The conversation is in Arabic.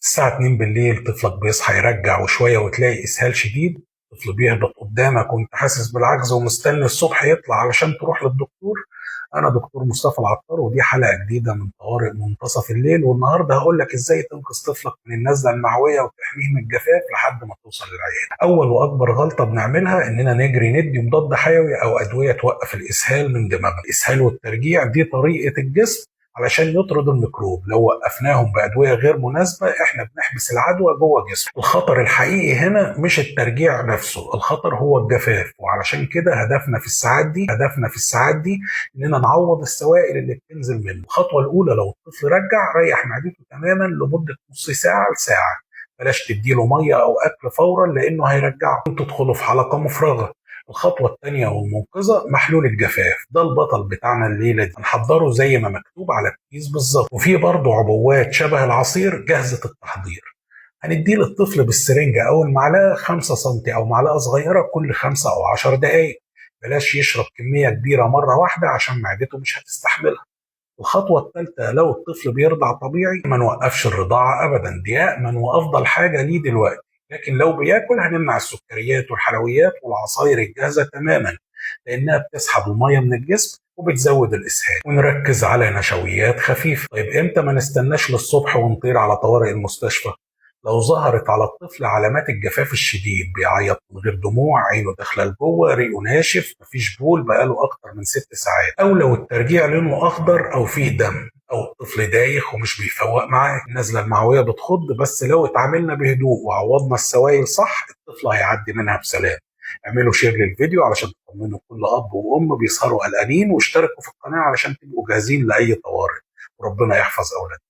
الساعة 2 بالليل طفلك بيصحى يرجع وشوية وتلاقي إسهال شديد. طفل بيهبط قدامك وانت حاسس بالعجز ومستني الصبح يطلع علشان تروح للدكتور. أنا دكتور مصطفى العطار، ودي حلقة جديدة من طوارئ منتصف الليل، والنهاردة هقول لك إزاي تنقذ طفلك من النزلة المعوية وتحميه من الجفاف لحد ما توصل للعيادة. أول وأكبر غلطة بنعملها إننا نجري ندي مضاد حيوي أو أدوية توقف الإسهال من دماغنا. الإسهال والترجيع دي طريقة الجسم علشان يطرد الميكروب. لو وقفناهم بأدوية غير مناسبة احنا بنحبس العدوى جوه جسم. الخطر الحقيقي هنا مش الترجيع نفسه، الخطر هو الجفاف. وعلشان كده هدفنا في الساعات دي اننا نعوض السوائل اللي بتنزل منه. الخطوة الأولى لو الطفل رجع، ريح معدته تماما لمدة نص ساعة لساعة. بلاش تديله مية أو أكل فورا لأنه هيرجعه. تدخله في حلقة مفرغة. الخطوة الثانية والمنقذة محلول الجفاف، ده البطل بتاعنا الليلة دي. هنحضره زي ما مكتوب على الكيس بالظبط، وفي برضه عبوات شبه العصير جاهزة التحضير. هنديه للطفل بالسرنجة أو المعلقة 5 سم أو معلقة صغيرة كل 5 أو 10 دقايق. بلاش يشرب كمية كبيرة مرة واحدة عشان معدته مش هتستحملها. الخطوة الثالثة لو الطفل بيرضع طبيعي ما نوقفش الرضاعة أبدا، دي أأمن وأفضل حاجة ليه دلوقتي. لكن لو بياكل هنمنع السكريات والحلويات والعصاير الجاهزة تماما، لأنها بتسحب المية من الجسم وبتزود الإسهال. ونركز على نشويات خفيفة. طيب إمتى ما نستناش للصبح ونطير على طوارئ المستشفى؟ لو ظهرت على الطفل علامات الجفاف الشديد، بيعيط من غير دموع، عينه داخله لجوه، ريقه ناشف، مفيش بول بقاله اكتر من 6 ساعات، او لو الترجيع لونه اخضر او فيه دم، او الطفل دايخ ومش بيفوق معاه. النزله المعويه بتخض، بس لو اتعاملنا بهدوء وعوضنا السوائل صح الطفل هيعدي منها بسلام. اعملوا شير للفيديو علشان تطمنوا كل اب وام بيسهروا قلقانين، واشتركوا في القناه علشان تبقوا جاهزين لاي طوارئ. وربنا يحفظ اولادكم.